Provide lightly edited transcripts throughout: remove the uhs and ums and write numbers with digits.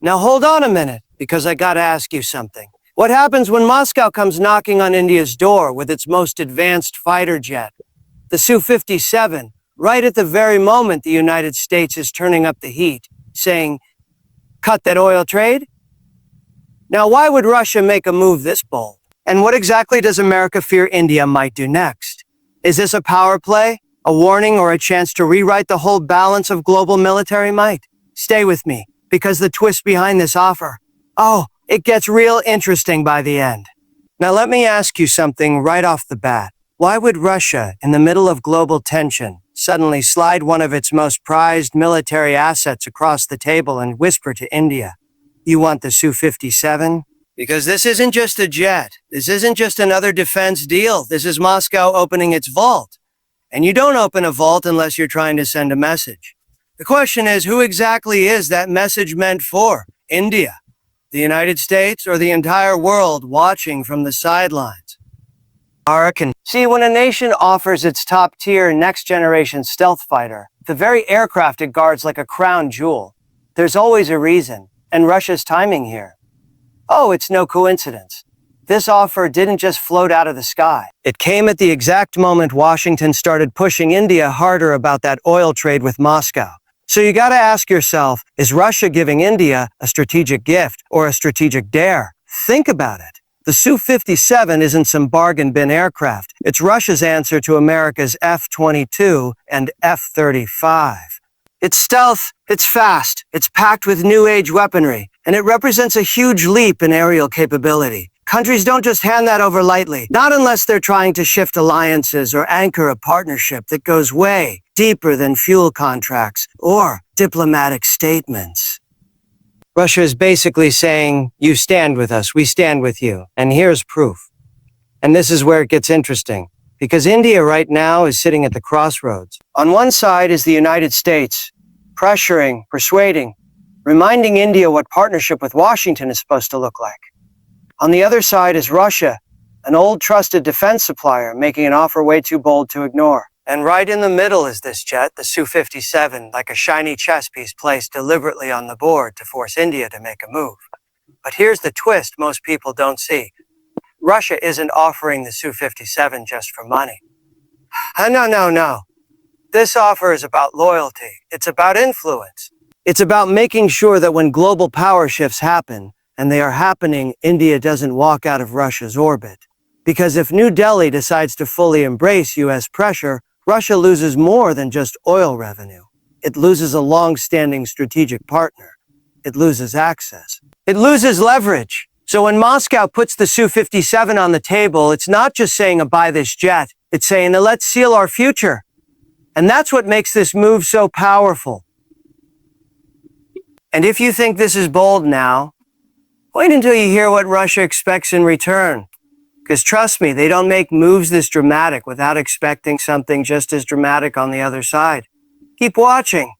Now hold on a minute, because I gotta ask you something. What happens when Moscow comes knocking on India's door with its most advanced fighter jet, the Su-57, right at the very moment the United States is turning up the heat, saying, cut that oil trade? Now, why would Russia make a move this bold? And what exactly does America fear India might do next? Is this a power play, a warning, or a chance to rewrite the whole balance of global military might? Stay with me, because the twist behind this offer, it gets real interesting by the end. Now let me ask you something right off the bat. Why would Russia, in the middle of global tension, suddenly slide one of its most prized military assets across the table and whisper to India, you want the Su-57? Because this isn't just a jet. This isn't just another defense deal. This is Moscow opening its vault. And you don't open a vault unless you're trying to send a message. The question is, who exactly is that message meant for? India, the United States, or the entire world watching from the sidelines? See, when a nation offers its top-tier, next-generation stealth fighter, the very aircraft it guards like a crown jewel, there's always a reason, and Russia's timing here. It's no coincidence. This offer didn't just float out of the sky. It came at the exact moment Washington started pushing India harder about that oil trade with Moscow. So you gotta ask yourself, is Russia giving India a strategic gift or a strategic dare? Think about it. The Su-57 isn't some bargain bin aircraft. It's Russia's answer to America's F-22 and F-35. It's stealth, it's fast, it's packed with new-age weaponry, and it represents a huge leap in aerial capability. Countries don't just hand that over lightly, not unless they're trying to shift alliances or anchor a partnership that goes way deeper than fuel contracts or diplomatic statements. Russia is basically saying, you stand with us, we stand with you, and here's proof. And this is where it gets interesting, because India right now is sitting at the crossroads. On one side is the United States, pressuring, persuading, reminding India what partnership with Washington is supposed to look like. On the other side is Russia, an old trusted defense supplier making an offer way too bold to ignore. And right in the middle is this jet, the Su-57, like a shiny chess piece placed deliberately on the board to force India to make a move. But here's the twist most people don't see. Russia isn't offering the Su-57 just for money. No. This offer is about loyalty. It's about influence. It's about making sure that when global power shifts happen, and they are happening, India doesn't walk out of Russia's orbit. Because if New Delhi decides to fully embrace U.S. pressure, Russia loses more than just oil revenue. It loses a long-standing strategic partner. It loses access. It loses leverage. So when Moscow puts the Su-57 on the table, it's not just saying, buy this jet. It's saying, let's seal our future. And that's what makes this move so powerful. And if you think this is bold now, wait until you hear what Russia expects in return. Because trust me, they don't make moves this dramatic without expecting something just as dramatic on the other side. Keep watching,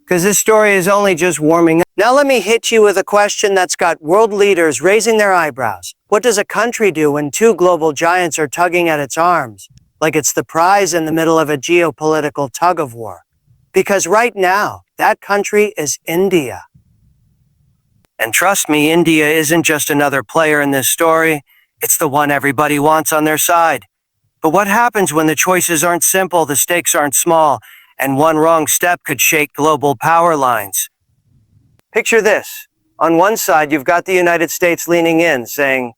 because this story is only just warming up. Now let me hit you with a question that's got world leaders raising their eyebrows. What does a country do when two global giants are tugging at its arms, like it's the prize in the middle of a geopolitical tug-of-war? Because right now, that country is India. And trust me, India isn't just another player in this story. It's the one everybody wants on their side. But what happens when the choices aren't simple, the stakes aren't small, and one wrong step could shake global power lines? Picture this. On one side, you've got the United States leaning in, saying,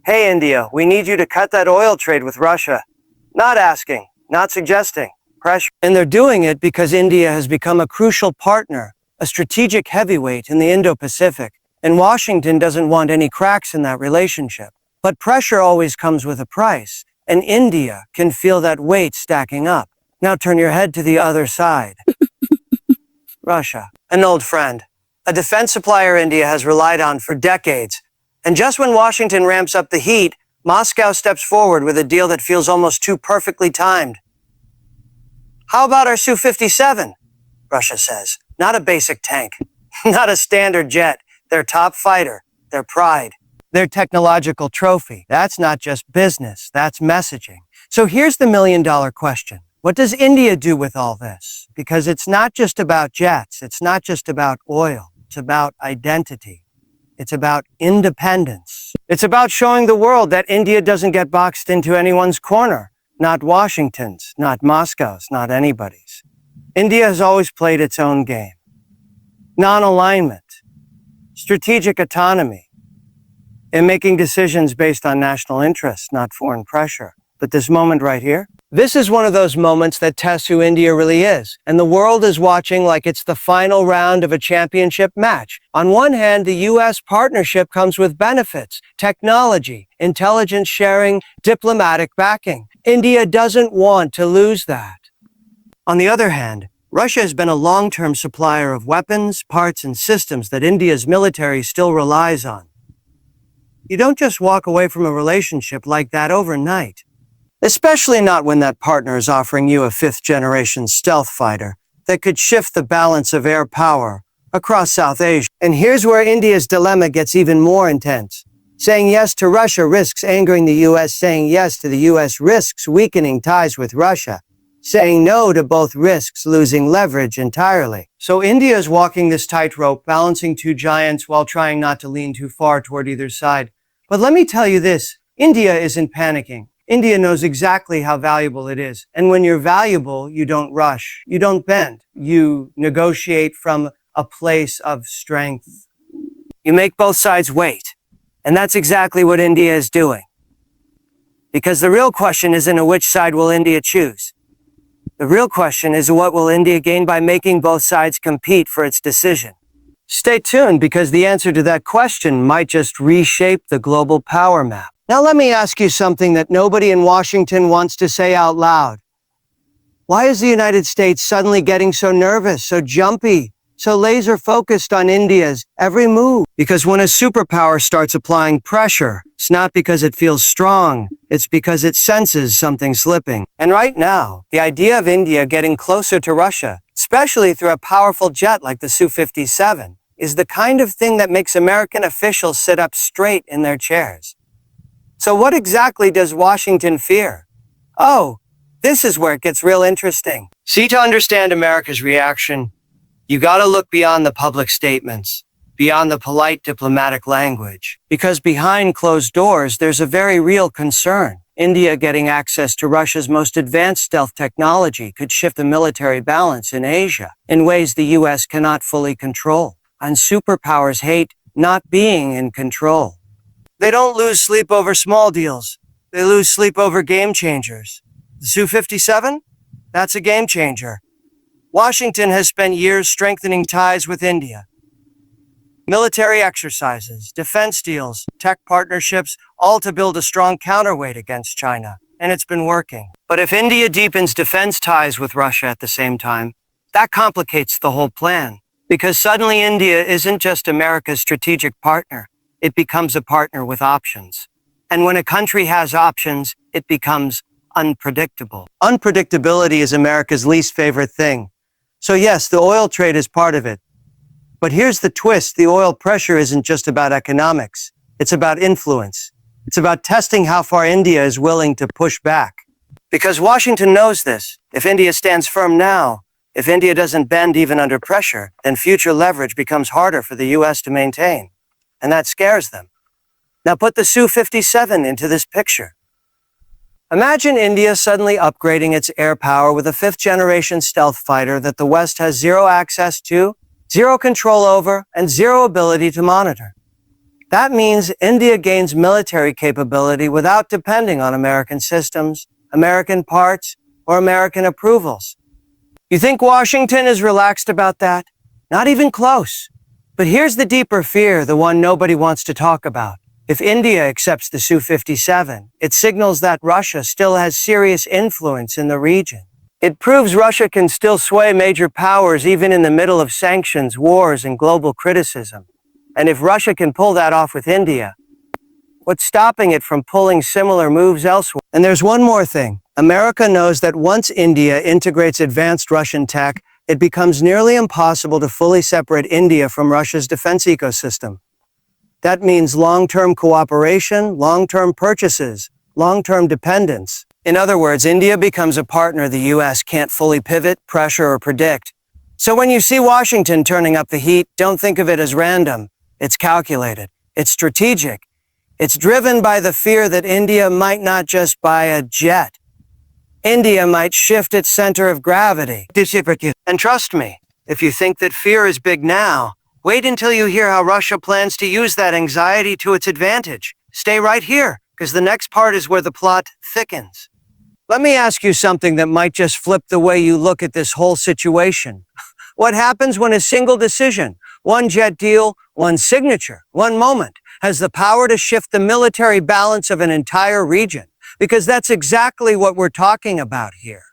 hey, India, we need you to cut that oil trade with Russia. Not asking, not suggesting, pressure. And they're doing it because India has become a crucial partner, a strategic heavyweight in the Indo-Pacific, and Washington doesn't want any cracks in that relationship. But pressure always comes with a price, and India can feel that weight stacking up. Now turn your head to the other side. Russia, an old friend, a defense supplier India has relied on for decades. And just when Washington ramps up the heat, Moscow steps forward with a deal that feels almost too perfectly timed. How about our Su-57? Russia says. Not a basic tank, not a standard jet. Their top fighter, their pride, their technological trophy. That's not just business, that's messaging. So here's the million-dollar question. What does India do with all this? Because it's not just about jets, it's not just about oil. It's about identity. It's about independence. It's about showing the world that India doesn't get boxed into anyone's corner. Not Washington's, not Moscow's, not anybody's. India has always played its own game. Non-alignment, strategic autonomy, and making decisions based on national interest, not foreign pressure. But this moment right here, this is one of those moments that tests who India really is. And the world is watching like it's the final round of a championship match. On one hand, the U.S. partnership comes with benefits, technology, intelligence sharing, diplomatic backing. India doesn't want to lose that. On the other hand, Russia has been a long-term supplier of weapons, parts, and systems that India's military still relies on. You don't just walk away from a relationship like that overnight. Especially not when that partner is offering you a fifth-generation stealth fighter that could shift the balance of air power across South Asia. And here's where India's dilemma gets even more intense. Saying yes to Russia risks angering the U.S. Saying yes to the U.S. risks weakening ties with Russia. Saying no to both risks losing leverage entirely. So India is walking this tightrope, balancing two giants while trying not to lean too far toward either side. But let me tell you this, India isn't panicking. India knows exactly how valuable it is. And when you're valuable, you don't rush. You don't bend. You negotiate from a place of strength. You make both sides wait. And that's exactly what India is doing. Because the real question isn't which side will India choose. The real question is what will India gain by making both sides compete for its decision? Stay tuned because the answer to that question might just reshape the global power map. Now let me ask you something that nobody in Washington wants to say out loud. Why is the United States suddenly getting so nervous, so jumpy, so laser focused on India's every move? Because when a superpower starts applying pressure, it's not because it feels strong, it's because it senses something slipping. And right now, the idea of India getting closer to Russia, especially through a powerful jet like the Su-57, is the kind of thing that makes American officials sit up straight in their chairs. So what exactly does Washington fear? Oh, this is where it gets real interesting. See, to understand America's reaction, you gotta look beyond the public statements, beyond the polite diplomatic language. Because behind closed doors, there's a very real concern. India getting access to Russia's most advanced stealth technology could shift the military balance in Asia in ways the U.S. cannot fully control. And superpowers hate not being in control. They don't lose sleep over small deals. They lose sleep over game changers. The Su-57? That's a game changer. Washington has spent years strengthening ties with India. Military exercises, defense deals, tech partnerships, all to build a strong counterweight against China. And it's been working. But if India deepens defense ties with Russia at the same time, that complicates the whole plan. Because suddenly India isn't just America's strategic partner. It becomes a partner with options. And when a country has options, it becomes unpredictable. Unpredictability is America's least favorite thing. So yes, the oil trade is part of it. But here's the twist. The oil pressure isn't just about economics. It's about influence. It's about testing how far India is willing to push back. Because Washington knows this. If India stands firm now, if India doesn't bend even under pressure, then future leverage becomes harder for the U.S. to maintain. And that scares them. Now put the Su-57 into this picture. Imagine India suddenly upgrading its air power with a fifth-generation stealth fighter that the West has zero access to, zero control over, and zero ability to monitor. That means India gains military capability without depending on American systems, American parts, or American approvals. You think Washington is relaxed about that? Not even close. But here's the deeper fear, the one nobody wants to talk about. If India accepts the Su-57, it signals that Russia still has serious influence in the region. It proves Russia can still sway major powers even in the middle of sanctions, wars, and global criticism. And if Russia can pull that off with India, what's stopping it from pulling similar moves elsewhere? And there's one more thing. America knows that once India integrates advanced Russian tech, it becomes nearly impossible to fully separate India from Russia's defense ecosystem. That means long-term cooperation, long-term purchases, long-term dependence. In other words, India becomes a partner the U.S. can't fully pivot, pressure, or predict. So when you see Washington turning up the heat, don't think of it as random. It's calculated. It's strategic. It's driven by the fear that India might not just buy a jet. India might shift its center of gravity. And trust me, if you think that fear is big now, wait until you hear how Russia plans to use that anxiety to its advantage. Stay right here, because the next part is where the plot thickens. Let me ask you something that might just flip the way you look at this whole situation. What happens when a single decision, one jet deal, one signature, one moment, has the power to shift the military balance of an entire region? Because that's exactly what we're talking about here.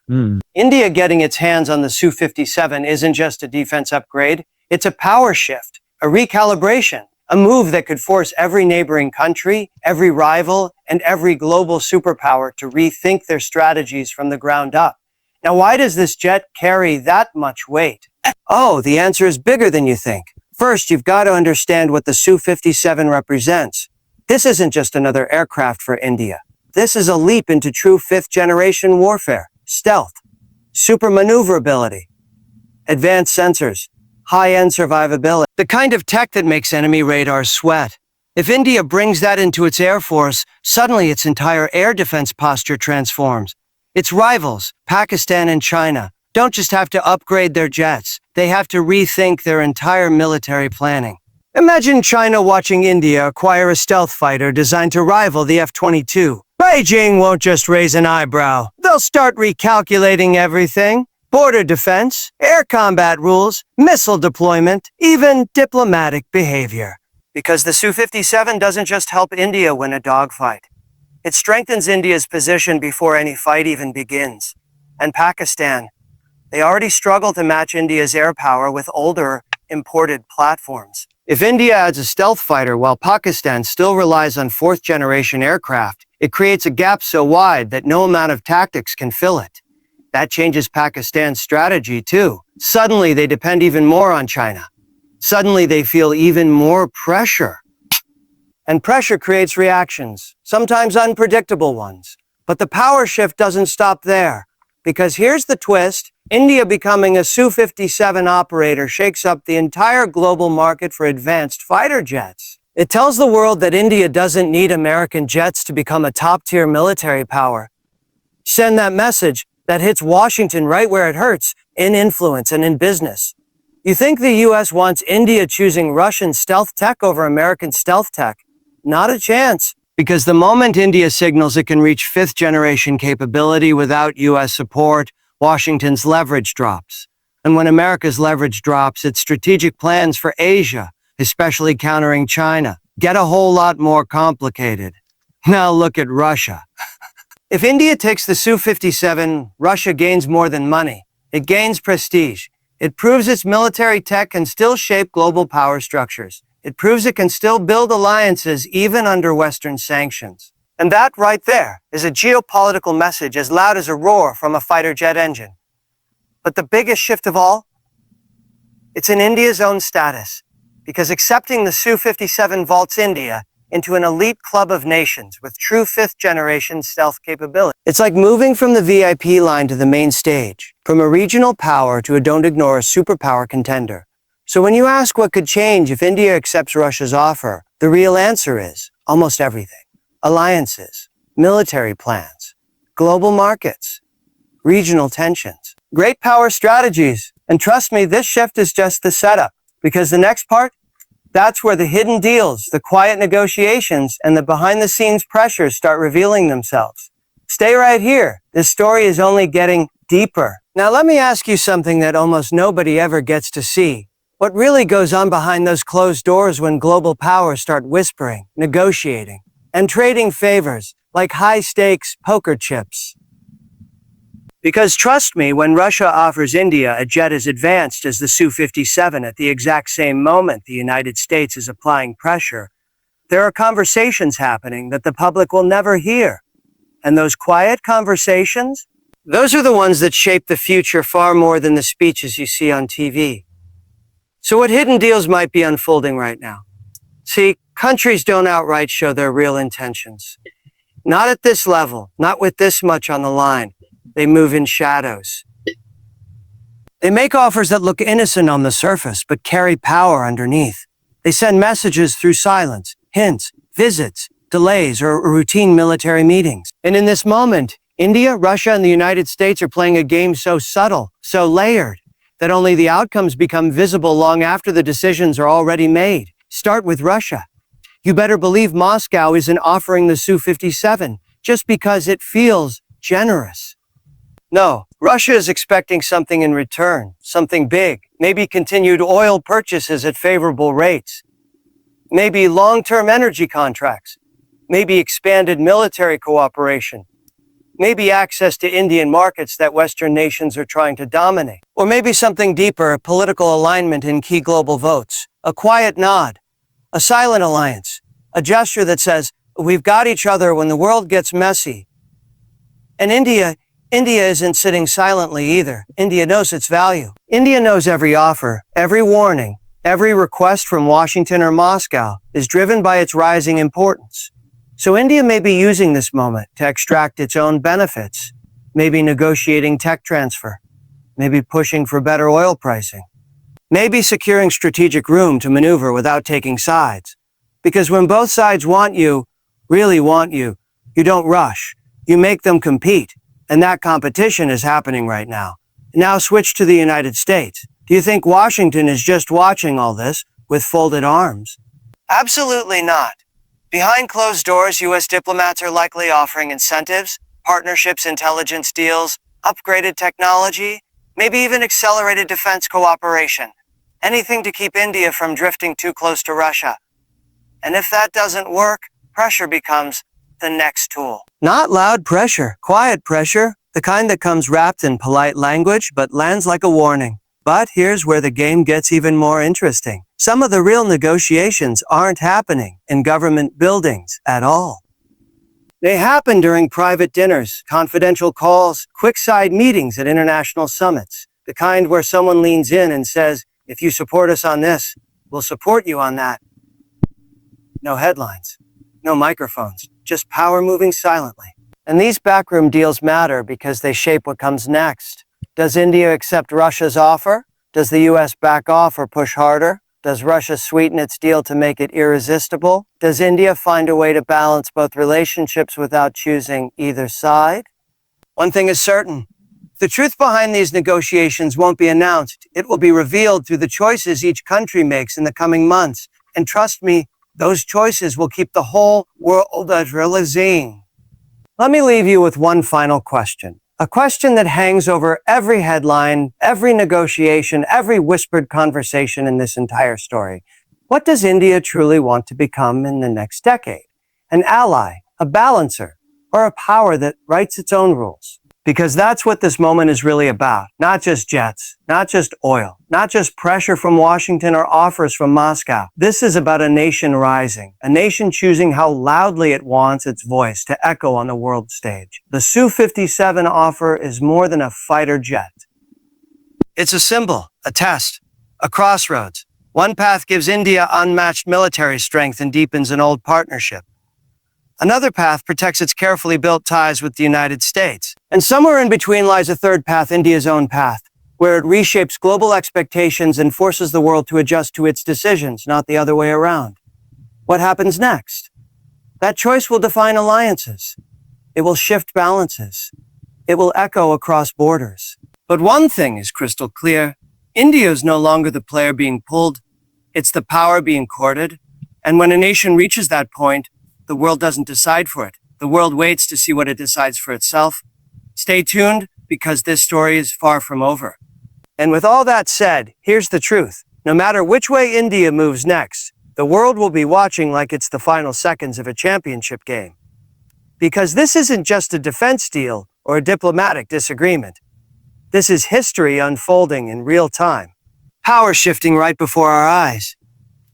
India getting its hands on the Su-57 isn't just a defense upgrade. It's a power shift, a recalibration, a move that could force every neighboring country, every rival, and every global superpower to rethink their strategies from the ground up. Now, why does this jet carry that much weight? Oh, the answer is bigger than you think. First, you've got to understand what the Su-57 represents. This isn't just another aircraft for India. This is a leap into true fifth-generation warfare, stealth, super maneuverability, advanced sensors, high-end survivability, the kind of tech that makes enemy radars sweat. If India brings that into its air force, suddenly its entire air defense posture transforms. Its rivals, Pakistan and China, don't just have to upgrade their jets, they have to rethink their entire military planning. Imagine China watching India acquire a stealth fighter designed to rival the F-22. Beijing won't just raise an eyebrow. They'll start recalculating everything. Border defense, air combat rules, missile deployment, even diplomatic behavior. Because the Su-57 doesn't just help India win a dogfight. It strengthens India's position before any fight even begins. And Pakistan, they already struggle to match India's air power with older, imported platforms. If India adds a stealth fighter while Pakistan still relies on fourth-generation aircraft, it creates a gap so wide that no amount of tactics can fill it. That changes Pakistan's strategy, too. Suddenly, they depend even more on China. Suddenly, they feel even more pressure. And pressure creates reactions, sometimes unpredictable ones. But the power shift doesn't stop there. Because here's the twist. India becoming a Su-57 operator shakes up the entire global market for advanced fighter jets. It tells the world that India doesn't need American jets to become a top-tier military power. Send that message that hits Washington right where it hurts, in influence and in business. You think the US wants India choosing Russian stealth tech over American stealth tech? Not a chance. Because the moment India signals it can reach fifth-generation capability without US support, Washington's leverage drops. And when America's leverage drops, its strategic plans for Asia, especially countering China, get a whole lot more complicated. Now look at Russia. If India takes the Su-57, Russia gains more than money. It gains prestige. It proves its military tech can still shape global power structures. It proves it can still build alliances even under Western sanctions. And that right there is a geopolitical message as loud as a roar from a fighter jet engine. But the biggest shift of all? It's in India's own status. Because accepting the Su-57 vaults India into an elite club of nations with true fifth-generation stealth capability. It's like moving from the VIP line to the main stage, from a regional power to a don't ignore a superpower contender. So when you ask what could change if India accepts Russia's offer, the real answer is almost everything. Alliances, military plans, global markets, regional tensions, great power strategies. And trust me, this shift is just the setup, because the next part, that's where the hidden deals, the quiet negotiations, and the behind-the-scenes pressures start revealing themselves. Stay right here. This story is only getting deeper. Now let me ask you something that almost nobody ever gets to see. What really goes on behind those closed doors when global powers start whispering, negotiating, and trading favors like high-stakes poker chips? Because trust me, when Russia offers India a jet as advanced as the Su-57 at the exact same moment the United States is applying pressure, there are conversations happening that the public will never hear. And those quiet conversations, those are the ones that shape the future far more than the speeches you see on TV. So what hidden deals might be unfolding right now? See, countries don't outright show their real intentions. Not at this level, not with this much on the line. They move in shadows. They make offers that look innocent on the surface, but carry power underneath. They send messages through silence, hints, visits, delays, or routine military meetings. And in this moment, India, Russia, and the United States are playing a game so subtle, so layered, that only the outcomes become visible long after the decisions are already made. Start with Russia. You better believe Moscow isn't offering the Su-57 just because it feels generous. No, Russia is expecting something in return, something big, maybe continued oil purchases at favorable rates, maybe long-term energy contracts, maybe expanded military cooperation, maybe access to Indian markets that Western nations are trying to dominate, or maybe something deeper, political alignment in key global votes, a quiet nod, a silent alliance, a gesture that says, we've got each other when the world gets messy. And India isn't sitting silently either. India knows its value. India knows every offer, every warning, every request from Washington or Moscow is driven by its rising importance. So India may be using this moment to extract its own benefits, maybe negotiating tech transfer, maybe pushing for better oil pricing, maybe securing strategic room to maneuver without taking sides. Because when both sides want you, really want you, you don't rush. You make them compete. And that competition is happening right now. Now switch to the United States. Do you think Washington is just watching all this with folded arms? Absolutely not. Behind closed doors, U.S. diplomats are likely offering incentives, partnerships, intelligence deals, upgraded technology, maybe even accelerated defense cooperation. Anything to keep India from drifting too close to Russia. And if that doesn't work, pressure becomes the next tool. Not loud pressure, quiet pressure, the kind that comes wrapped in polite language but lands like a warning. But here's where the game gets even more interesting. Some of the real negotiations aren't happening in government buildings at all. They happen during private dinners, confidential calls, quick side meetings at international summits. The kind where someone leans in and says, if you support us on this, we'll support you on that. No headlines, no microphones, just power moving silently. And these backroom deals matter because they shape what comes next. Does India accept Russia's offer? Does the US back off or push harder? Does Russia sweeten its deal to make it irresistible? Does India find a way to balance both relationships without choosing either side? One thing is certain. The truth behind these negotiations won't be announced. It will be revealed through the choices each country makes in the coming months. And trust me, those choices will keep the whole world realizing. Let me leave you with one final question. A question that hangs over every headline, every negotiation, every whispered conversation in this entire story. What does India truly want to become in the next decade? An ally, a balancer, or a power that writes its own rules? Because that's what this moment is really about. Not just jets, not just oil, not just pressure from Washington or offers from Moscow. This is about a nation rising, a nation choosing how loudly it wants its voice to echo on the world stage. The Su-57 offer is more than a fighter jet. It's a symbol, a test, a crossroads. One path gives India unmatched military strength and deepens an old partnership. Another path protects its carefully built ties with the United States. And somewhere in between lies a third path, India's own path, where it reshapes global expectations and forces the world to adjust to its decisions, not the other way around. What happens next? That choice will define alliances. It will shift balances. It will echo across borders. But one thing is crystal clear. India is no longer the player being pulled. It's the power being courted. And when a nation reaches that point, the world doesn't decide for it. The world waits to see what it decides for itself. Stay tuned, because this story is far from over. And with all that said, here's the truth. No matter which way India moves next, the world will be watching like it's the final seconds of a championship game. Because this isn't just a defense deal or a diplomatic disagreement. This is history unfolding in real time. Power shifting right before our eyes.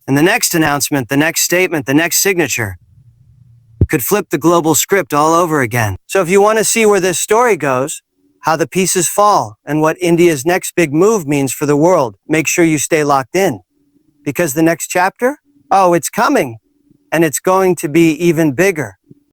And the next announcement, the next statement, the next signature could flip the global script all over again. So if you want to see where this story goes, how the pieces fall, and what India's next big move means for the world, make sure you stay locked in. Because the next chapter? Oh, it's coming. And it's going to be even bigger.